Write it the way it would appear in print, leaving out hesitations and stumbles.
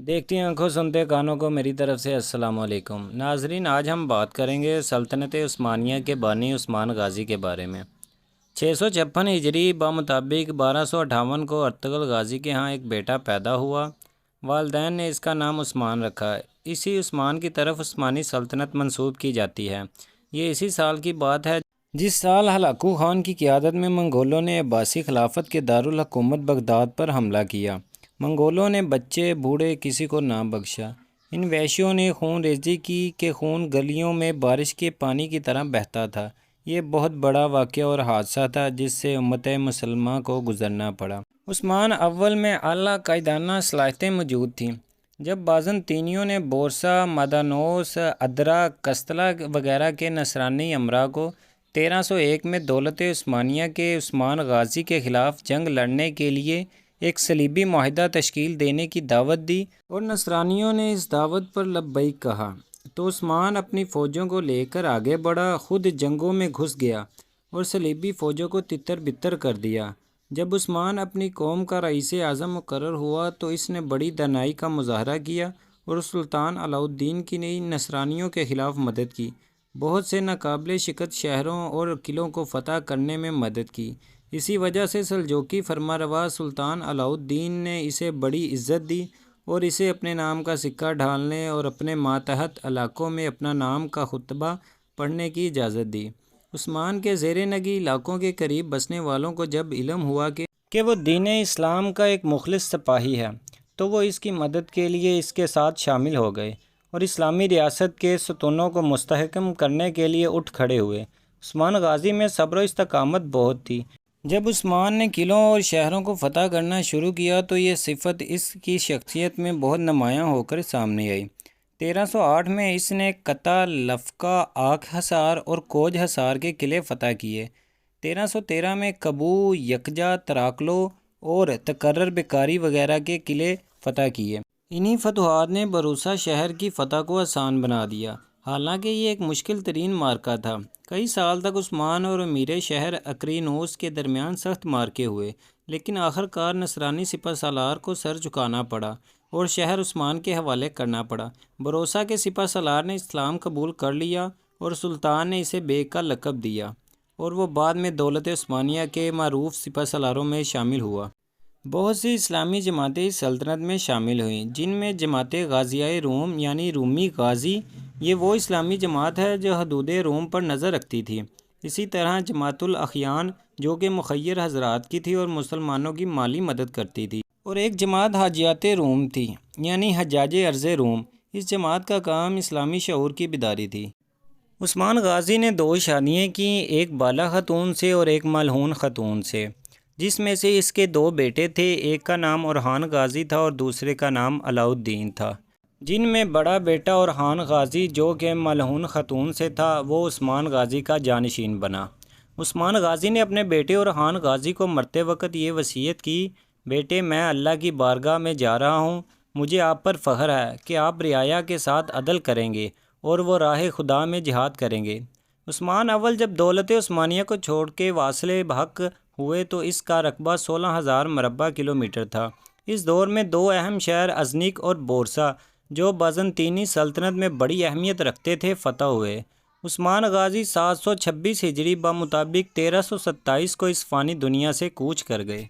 دیکھتی آنکھوں سنتے کانوں کو میری طرف سے السلام علیکم ناظرین، آج ہم بات کریں گے سلطنت عثمانیہ کے بانی عثمان غازی کے بارے میں۔ 656 ہجری بمطابق 1258 کو ارطغرل غازی کے ہاں ایک بیٹا پیدا ہوا۔ والدین نے اس کا نام عثمان رکھا۔ اسی عثمان کی طرف عثمانی سلطنت منسوب کی جاتی ہے۔ یہ اسی سال کی بات ہے جس سال ہلاکو خان کی قیادت میں منگولوں نے عباسی خلافت کے دارالحکومت بغداد پر حملہ کیا۔ منگولوں نے بچے بوڑھے کسی کو نہ بخشا۔ ان وحشیوں نے خون ریزی کی کہ خون گلیوں میں بارش کے پانی کی طرح بہتا تھا۔ یہ بہت بڑا واقعہ اور حادثہ تھا جس سے امت مسلمہ کو گزرنا پڑا۔ عثمان اول میں اعلیٰ قائدانہ صلاحیتیں موجود تھیں۔ جب بازنطینیوں نے بورسا، مادانوس، ادرا، قسطلہ وغیرہ کے نصرانی امراء کو 1301 میں دولت عثمانیہ کے عثمان غازی کے خلاف جنگ لڑنے کے لیے ایک صلیبی معاہدہ تشکیل دینے کی دعوت دی اور نصرانیوں نے اس دعوت پر لبیک کہا، تو عثمان اپنی فوجوں کو لے کر آگے بڑھا، خود جنگوں میں گھس گیا اور صلیبی فوجوں کو تتر بتر کر دیا۔ جب عثمان اپنی قوم کا رئیس اعظم مقرر ہوا تو اس نے بڑی دانائی کا مظاہرہ کیا اور سلطان علاؤ الدین کی نئی نصرانیوں کے خلاف مدد کی۔ بہت سے ناقابل شکست شہروں اور قلعوں کو فتح کرنے میں مدد کی۔ اسی وجہ سے سلجوقی فرمانروا سلطان علاؤ الدین نے اسے بڑی عزت دی اور اسے اپنے نام کا سکہ ڈھالنے اور اپنے ماتحت علاقوں میں اپنا نام کا خطبہ پڑھنے کی اجازت دی۔ عثمان کے زیر نگی علاقوں کے قریب بسنے والوں کو جب علم ہوا کہ وہ دین اسلام کا ایک مخلص سپاہی ہے تو وہ اس کی مدد کے لیے اس کے ساتھ شامل ہو گئے اور اسلامی ریاست کے ستونوں کو مستحکم کرنے کے لیے اٹھ کھڑے ہوئے۔ عثمان غازی میں صبر و استقامت بہت تھی۔ جب عثمان نے قلعوں اور شہروں کو فتح کرنا شروع کیا تو یہ صفت اس کی شخصیت میں بہت نمایاں ہو کر سامنے آئی۔ 1308 میں اس نے قطع، لفقہ، آک حصار اور کوج حصار کے قلعے فتح کیے۔ 1313 میں کبو، یکجا، تراکلو اور تقرر بکاری وغیرہ کے قلعے فتح کیے۔ انہی فتوحات نے بروسا شہر کی فتح کو آسان بنا دیا، حالانکہ یہ ایک مشکل ترین معرکہ تھا۔ کئی سال تک عثمان اور امیر شہر اقرینوس کے درمیان سخت معرکے ہوئے، لیکن آخر کار نصرانی سپہ سالار کو سر جھکانا پڑا اور شہر عثمان کے حوالے کرنا پڑا۔ بروسا کے سپہ سالار نے اسلام قبول کر لیا اور سلطان نے اسے بیگ کا لقب دیا اور وہ بعد میں دولت عثمانیہ کے معروف سپہ سالاروں میں شامل ہوا۔ بہت سی اسلامی جماعتیں اس سلطنت میں شامل ہوئیں، جن میں جماعت غازیۂ روم یعنی رومی غازی، یہ وہ اسلامی جماعت ہے جو حدود روم پر نظر رکھتی تھی۔ اسی طرح جماعت الاخیان جو کہ مخیر حضرات کی تھی اور مسلمانوں کی مالی مدد کرتی تھی، اور ایک جماعت حاجیات روم تھی یعنی حجاج ارض روم۔ اس جماعت کا کام اسلامی شعور کی بیداری تھی۔ عثمان غازی نے 2 شادیاں کیں، ایک بالا خاتون سے اور ایک ملعون خاتون سے، جس میں سے اس کے 2 بیٹے تھے، ایک کا نام اورحان غازی تھا اور دوسرے کا نام علاؤ الدین تھا، جن میں بڑا بیٹا اورحان غازی جو کہ ملعون خاتون سے تھا وہ عثمان غازی کا جانشین بنا۔ عثمان غازی نے اپنے بیٹے اورحان غازی کو مرتے وقت یہ وصیت کی، بیٹے میں اللہ کی بارگاہ میں جا رہا ہوں، مجھے آپ پر فخر ہے کہ آپ رعایا کے ساتھ عدل کریں گے اور وہ راہ خدا میں جہاد کریں گے۔ عثمان اول جب دولت عثمانیہ کو چھوڑ کے واصل بحق ہوئے تو اس کا رقبہ 16,000 مربع کلومیٹر تھا۔ اس دور میں 2 اہم شہر ازنیک اور بورسا جو بازنطینی سلطنت میں بڑی اہمیت رکھتے تھے فتح ہوئے۔ عثمان غازی 726 ہجری بمطابق 1327 کو اس فانی دنیا سے کوچ کر گئے۔